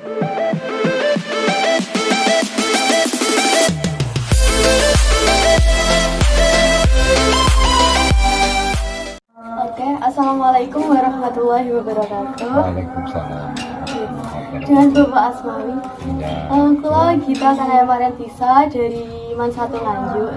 Oke, Assalamualaikum warahmatullahi wabarakatuh. Waalaikumsalam. Dengan Bapak Asmawi. Ya. Kula Gita Kanaya Mariantisa dari Mansatu Nganjuk.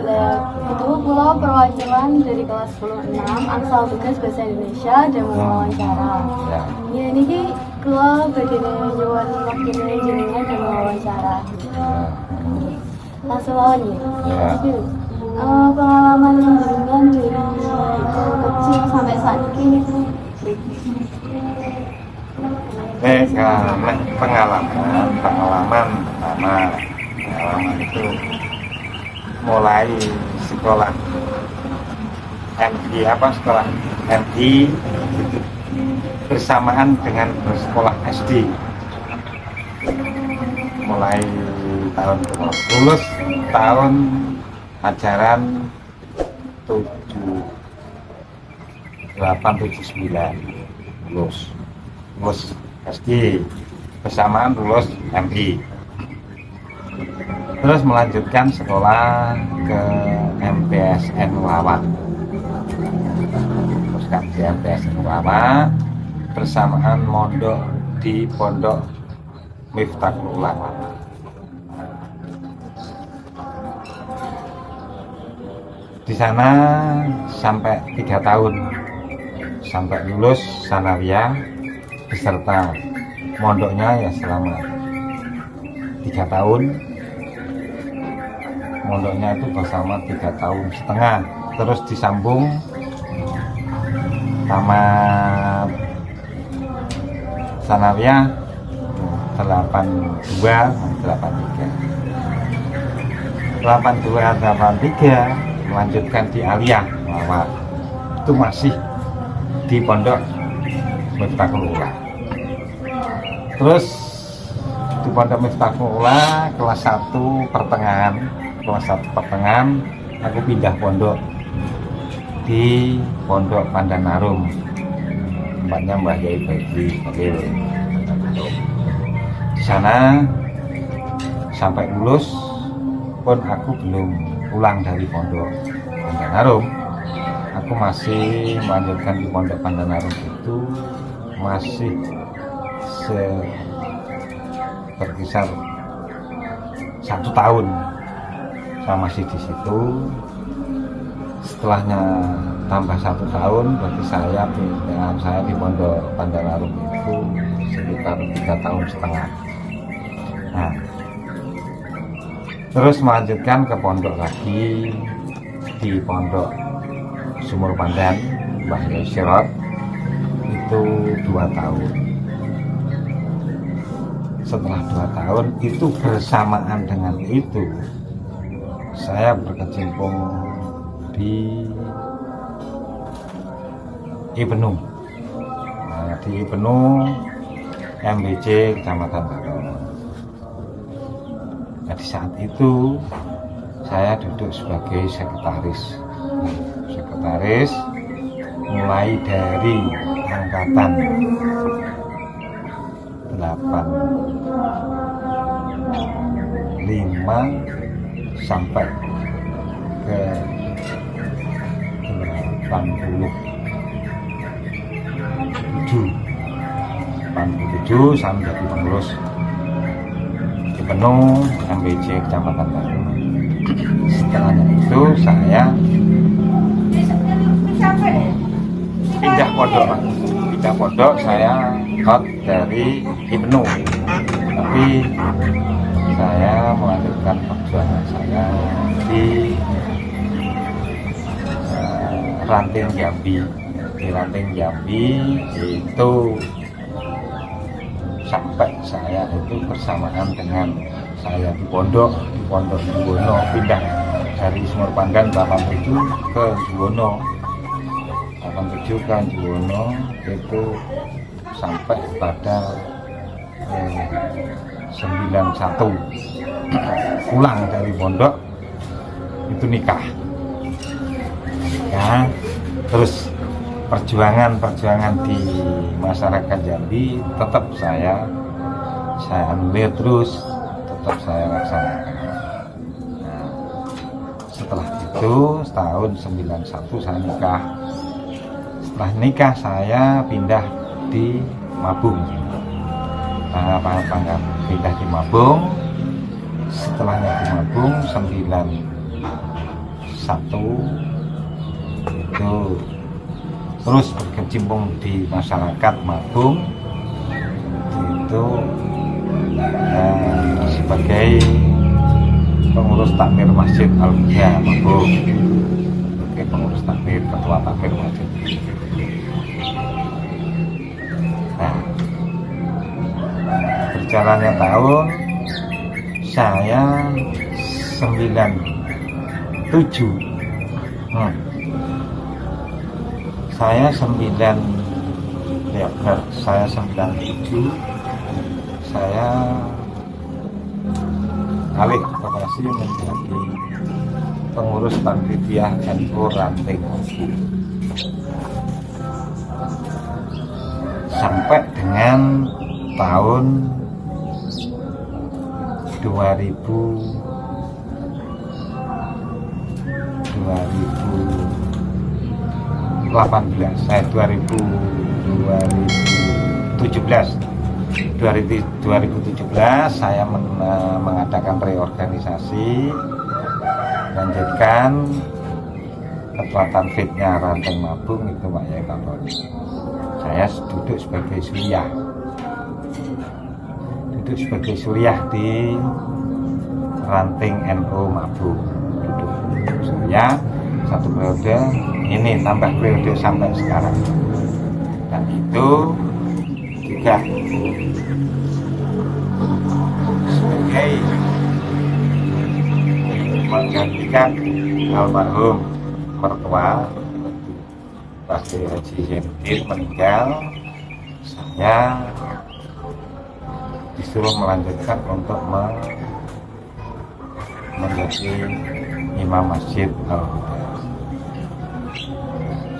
Itu kula perwakilan dari kelas 10-6 Angsal Tugas Bahasa Indonesia dan wawancara. Ya. Ya niki kula badhe nyuwun waktune jenengan dan wawancara. Ya. Langsung mawon ya. Ya. Pengalaman jenengan dari kecil sampai saat ini niku pengalaman itu mulai sekolah sekolah MI bersamaan dengan bersekolah SD, mulai tahun lulus tahun ajaran 7879 lulus SD bersamaan lulus MI, terus melanjutkan sekolah ke MTSN Lawak, teruskan di MTSN Lawak bersamaan mondok di Pondok Miftahul Ulama. Di sana sampai 3 tahun, sampai lulus sanawiyah beserta mondoknya ya selama 3 tahun. Mondoknya itu bersama 3 tahun setengah, terus disambung tamat sanawiyah 83 melanjutkan di Aliyah Lawak, itu masih di Pondok Miftahul Ula. Terus di Pondok Miftahul Ula kelas 1 pertengahan aku pindah pondok di Pondok Pandanarum, tempatnya Mbah Yai Baidri Khalil. Di sana sampai lulus pun aku belum pulang dari Pondok Pandanarum. Aku masih melanjutkan di Pondok Pandanarum itu masih berkisar 1 tahun saya masih di situ. Setelahnya tambah 1 tahun, berarti saya di Pondok Pandanarum itu sekitar 3 tahun setengah. Nah, terus melanjutkan ke pondok lagi di Pondok Sumur Pandan Mbah Yai Sirot, itu 2 tahun. Setelah 2 tahun itu bersamaan dengan itu saya berkecimpung di Ibnu. Nah, di Ibnu MBC Kecamatan Baron. Nah, di saat itu saya duduk sebagai sekretaris mulai dari angkatan 85 sampai ke 87 sampai menjadi pengurus di penuh MBC Kecamatan Baru. Setelahnya itu saya pindah pondok, saya hot dari Ibnu, tapi saya melanjutkan perjuangan saya di Ranting Jambi. Di Ranting Jambi itu sampai saya itu bersamaan dengan saya di Pondok Juwono, pindah dari Sumur Pandan 87 ke Juwono, 87 ke Juwono itu sampai pada 91 pulang dari pondok itu nikah. Ya, terus perjuangan di masyarakat Jambi tetap saya saya anulir terus, tetap saya laksanakan. Nah, setelah itu tahun 91 saya nikah. Setelah nikah saya pindah di Mabung, pindah di Mabung. Setelahnya di Mabung 91 itu terus berkecimpung di masyarakat Mabung itu sebagai pengurus takmir Masjid Al-Huda Mabung, sebagai pengurus takmir, ketua takmir masjid. Nah, berjalannya tahun saya 97 saya 97 saya alih profesi menjadi pengurus Panitia NU Ranting Mabung sampai dengan tahun 2017 saya mengadakan reorganisasi dan jadikan ketua tanfidnya Ranting Mabung itu Pak Yai Kapolri. Saya duduk sebagai suriah di Ranting NU Mabung, duduk suriah satu periode, ini tambah periode sampai sekarang. Dan itu juga sebagai menggantikan almarhum mertua Pasti Haji Zainuddin meninggal, saya disuruh melanjutkan untuk menjadi imam Masjid Al-Huda.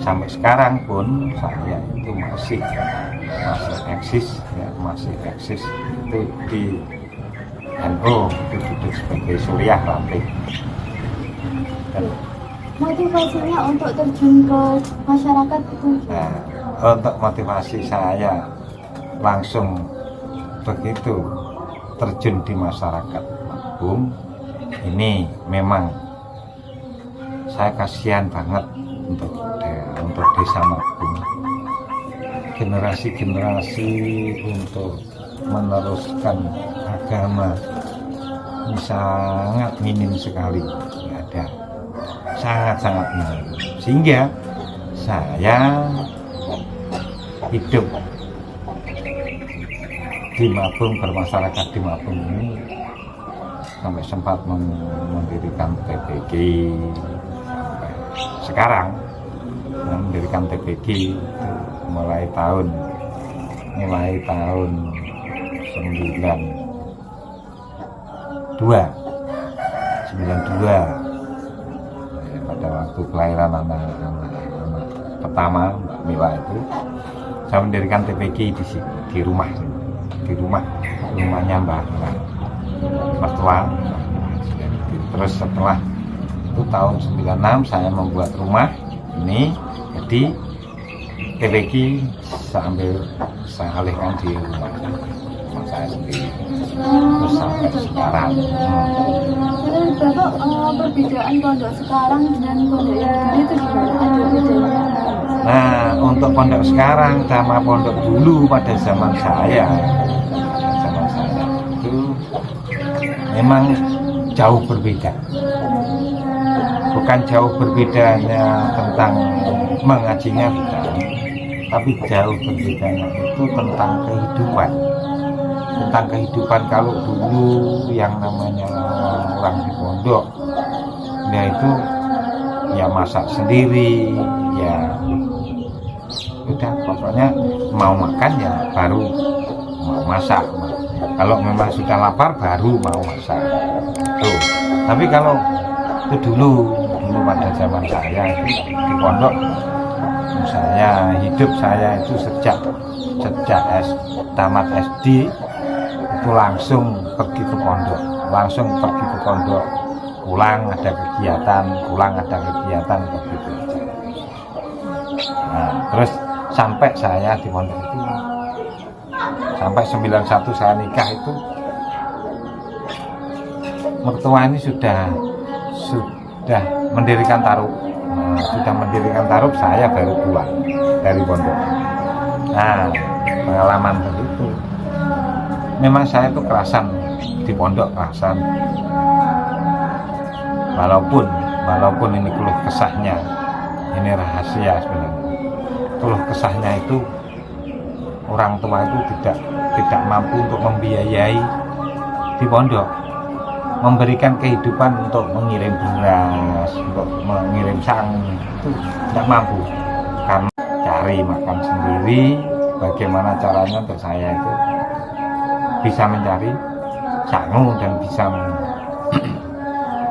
Sampai sekarang pun saya itu masih eksis itu di NU, itu duduk sebagai suriah Ranting. Motivasinya untuk terjun ke masyarakat itu? Nah, untuk motivasi saya langsung begitu terjun di masyarakat Mabung ini, memang saya kasihan banget untuk desa Mabung. Generasi untuk meneruskan agama ini sangat minim sekali, tidak ada, sangat minim, sehingga saya hidup di Mabung, bermasyarakat di Mabung ini sampai sempat mendirikan TPG sampai sekarang. Mendirikan TPG itu mulai tahun 92 pada waktu kelahiran anak pertama Mbak Mila itu, saya mendirikan TPG di rumahnya Mbak mertua. Terus setelah itu tahun 96 saya membuat rumah ini, jadi TPG saya alihkan di rumah saya sendiri. Terus sampai sekarang. Bapak, perbedaan pondok sekarang dengan pondok yang dulu itu gimana? Ada bedanya? Nah, untuk pondok sekarang sama pondok dulu pada zaman saya itu memang jauh berbeda. Bukan jauh berbedanya tentang mengajinya, bukan, tapi jauh berbedanya itu tentang kehidupan. Tentang kehidupan, kalau dulu yang namanya orang di pondok, ya itu ya masak sendiri, ya udah pokoknya mau makan ya baru mau masak. Kalau memang sudah lapar baru mau masak. Tuh. Tapi kalau itu dulu pada zaman saya itu di pondok, saya hidup saya itu sejak tamat SD itu langsung pergi ke pondok, pulang ada kegiatan, begitu aja. Nah, terus sampai saya di pondok itu, sampai 91 saya nikah itu, mertua ini sudah mendirikan taruh. Saya baru pulang dari pondok. Nah, pengalaman begitu. Memang saya itu kerasan di pondok, kerasan. Walaupun ini keluh kesahnya, ini rahasia sebenarnya. Keluh kesahnya itu orang tua itu tidak mampu untuk membiayai di pondok, memberikan kehidupan untuk mengirim beras, untuk mengirim sangu, itu tidak mampu. Karena cari makan sendiri, bagaimana caranya untuk saya itu bisa mencari sangu dan bisa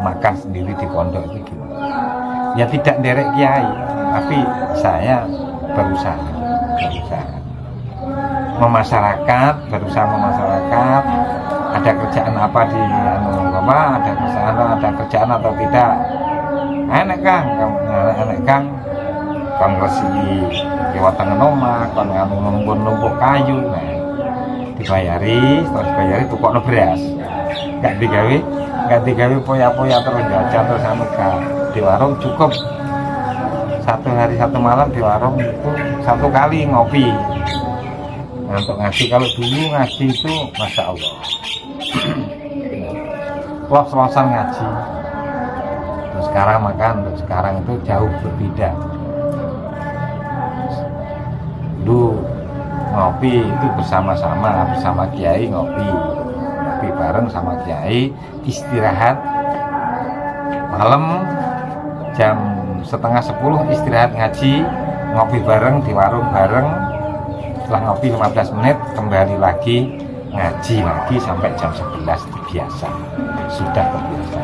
makan sendiri di pondok itu gimana? Ya tidak derek kiai, tapi saya berusaha memasyarakat, ada kerjaan apa di ada kerjaan atau tidak. Enak kang konversi lewat tengah nomah, kon numpuk kayu, nah dibayari, setelah dibayari tukokno beras, gak digawe poya-poya terus jajan terus di warung cukup 1 hari 1 malam di warung itu 1 kali ngopi. Nah, untuk ngaji, kalau dulu ngaji itu Masya Allah los-losan ngaji. Terus sekarang untuk sekarang itu jauh berbeda. Dulu ngopi itu bersama kiai, ngopi bareng sama kiai, istirahat malam jam 9:30 istirahat ngaji, ngopi bareng di warung bareng. Setelah ngopi 15 menit kembali lagi ngaji lagi sampai jam 11 biasa, sudah terbiasa.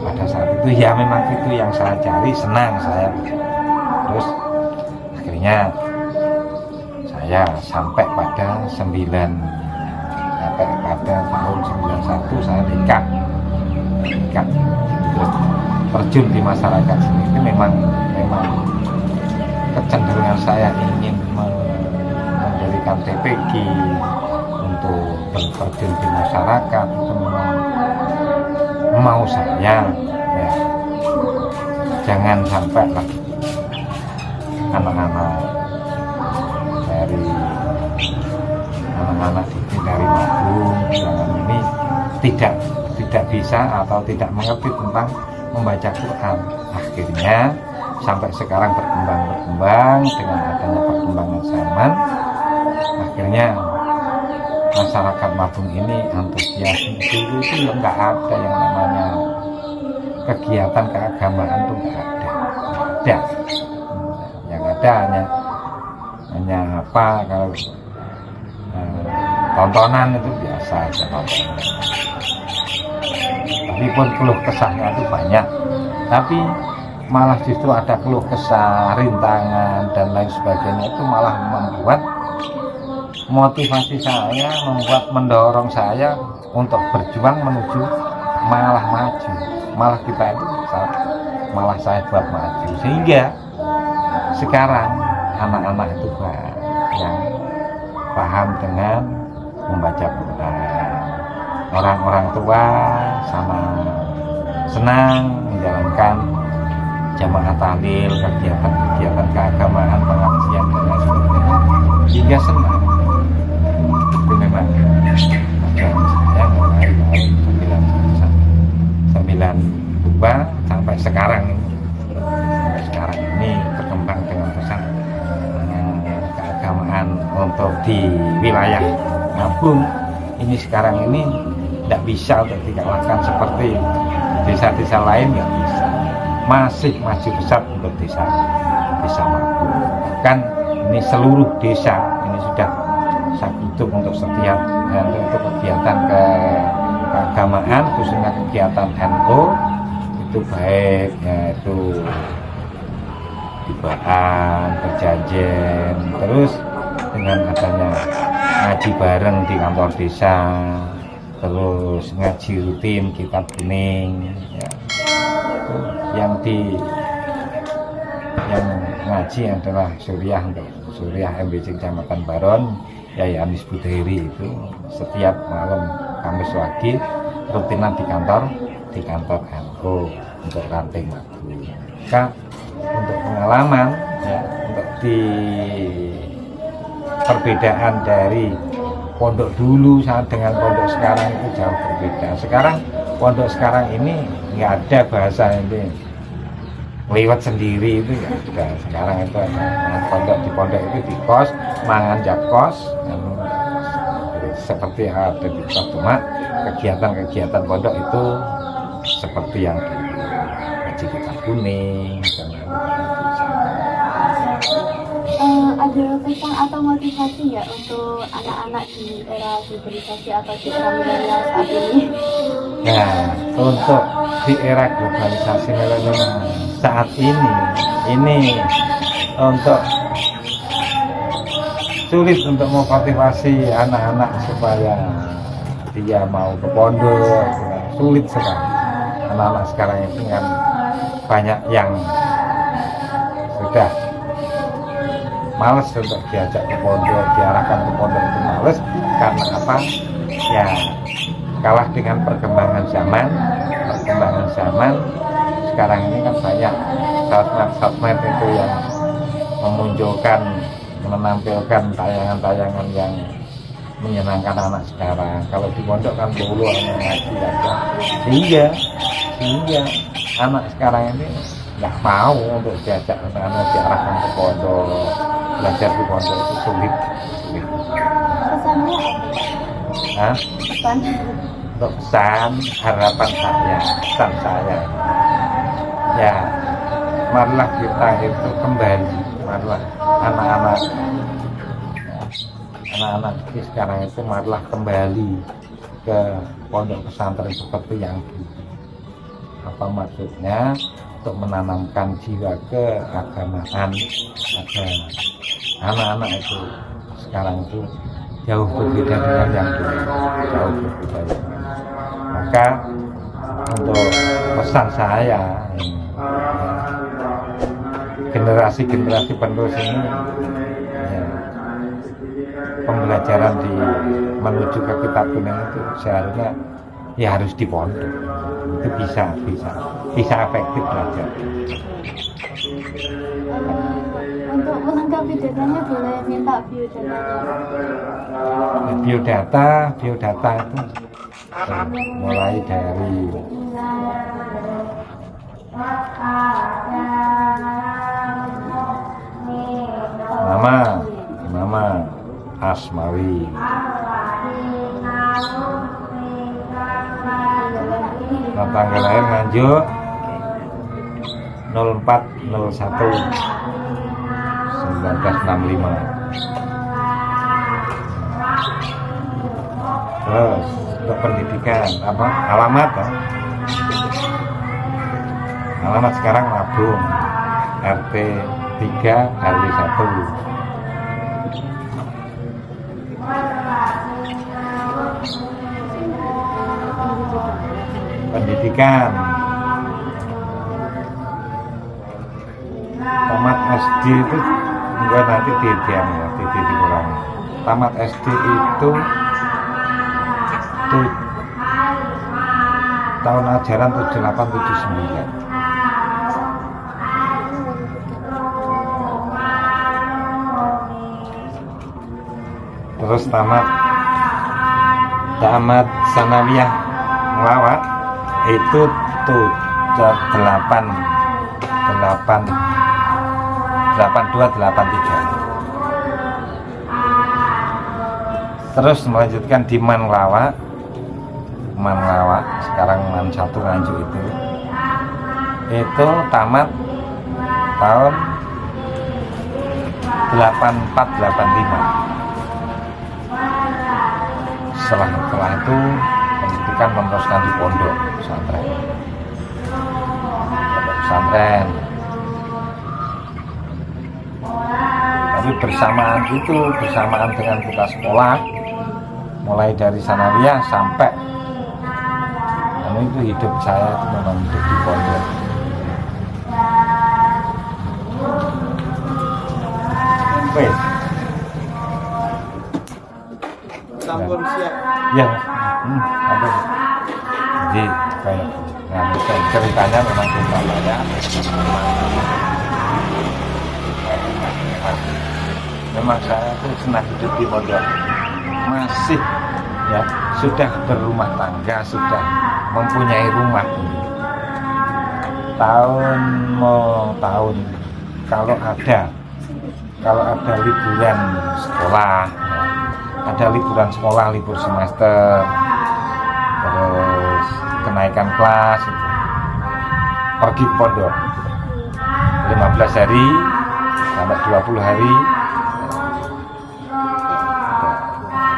Pada saat itu ya memang itu yang saya cari, senang saya. Terus akhirnya saya sampai pada tahun 91 saya nikah. Terus terjun di masyarakat sini itu memang kecenderungan saya ingin mendirikan TPG untuk terjun di masyarakat itu memang mau saya ya. Jangan sampai lah anak-anak dari Madung, jangan ini tidak bisa atau tidak mengerti tentang membaca Quran. Akhirnya sampai sekarang berkembang dengan adanya perkembangan zaman, akhirnya masyarakat Madung ini antusias. Dulu itu nggak ada yang namanya kegiatan keagamaan, itu nggak ada. Yang ada hanya apa, kalau tontonan itu biasa aja tontonan. Tapi pun keluh kesahnya itu banyak, tapi malah justru ada keluh kesah, rintangan dan lain sebagainya, itu malah membuat motivasi saya, mendorong saya untuk berjuang menuju malah maju, malah kita itu malah saya buat maju, sehingga sekarang anak-anak itu yang paham dengan membaca Quran, orang-orang tua sama senang menjalankan jamaah tahlil, kegiatan keagamaan, pengajian dan lain sebagainya, hingga senang. Itu memang saya mulai tahun 92 sampai sekarang ini berkembang dengan pesat keagamaan untuk di wilayah Nabung ini. Sekarang ini tidak bisa untuk dikalahkan seperti desa-desa lain, nggak bisa. Masih maju besar untuk desa Nabung. Bahkan ini seluruh desa ini sudah saya hitung untuk setiap untuk kegiatan keagamaan, khususnya kegiatan NU itu baik, yaitu tibaan, perjanjian, terus dengan adanya ngaji bareng di kantor desa, terus ngaji rutin kitab kuning ya. yang ngaji adalah Suriah MBC Kecamatan Baron Yai Anis Budairi. Itu setiap malam Kamis Wage rutinan di kantor Anko untuk ranting madu. Maka untuk pengalaman ya, untuk di perbedaan dari pondok dulu saat dengan pondok sekarang itu jauh berbeda. Sekarang pondok sekarang ini nggak ada bahasa ini lewat sendiri, itu ya sudah. Sekarang itu ada pondok, di pondok itu di kos, mangan jak kos, seperti ada di kos, cuma kegiatan pondok itu seperti yang di ngaji kitab kuning dan ada pesan atau motivasi ya untuk anak-anak di era globalisasi atau di era milenial saat ini? Nah, untuk di era globalisasi milenial saat ini untuk sulit untuk memotivasi anak-anak supaya dia mau ke pondok, sulit sekali. Anak-anak sekarang itu kan banyak yang sudah males untuk diajak ke pondok, diarahkan ke pondok itu males. Karena apa? Ya kalah dengan perkembangan zaman. Sekarang ini kan banyak sosmed itu yang menampilkan tayangan-tayangan yang menyenangkan anak sekarang. Kalau di pondok kan dulu hanya ngaji aja, sehingga anak sekarang ini nggak mau untuk diajak anak-anak diarahkan ke pondok, belajar di pondok itu sulit. Pesannya apa? Pesan? Untuk pesan harapan saya ya, marilah kita itu kembali, marilah anak-anak sekarang itu marilah kembali ke pondok pesantren seperti yang dulu. Apa maksudnya? Untuk menanamkan jiwa keagamaan agar anak-anak itu sekarang itu jauh berbeda dengan yang dulu, jauh berbeda. Maka untuk pesan saya ini, generasi penerus ini ya, pembelajaran menuju ke kitab kuning itu seharusnya ya harus di pondok. Itu bisa efektif belajar. Untuk melengkapi datanya boleh minta biodatanya. Biodata itu mulai dari nama Asmawi, tanggal lahir Nganjuk 04/01/1965. Terus untuk pendidikan alamat sekarang Labung RT 3 RW 1. Pendidikan tamat SD itu enggak, nanti dikurangi. Tamat SD itu tahun ajaran 78-79. Terus tamat sanawiyah Melawat itu 82-83. Terus melanjutkan di Manlawa sekarang Man 1 Nganjuk itu tamat tahun 84-85. Setelah itu pendidikan meneruskan di pondok pesantren. Tapi bersamaan dengan kita sekolah, mulai dari sanawiyah sampai itu hidup saya itu memang hidup di pondok. Wes. Sampun siap. Ya, apa? Jadi kayak ceritanya memang cerita ya. Memang saya itu senang hidup di pondok. Masih ya sudah berumah tangga, sudah mempunyai rumah. Tahun kalau ada liburan sekolah, libur semester, terus kenaikan kelas, pergi ke pondok 15 hari sampai 20 hari.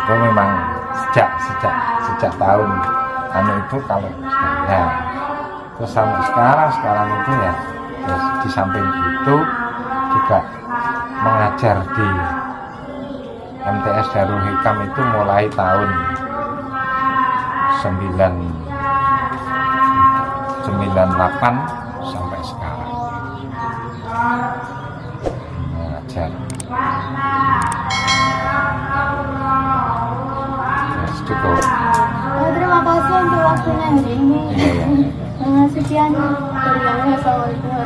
Itu memang sejak tahun itu kalau ya terus sampai sekarang itu ya terus di samping itu juga mengajar di MTS Darul Hikam itu mulai tahun 98 sampai sekarang mengajar. Cukup. Terima kasih untuk waktunya hari ini. Iya. Sekian dari kami. Assalamualaikum.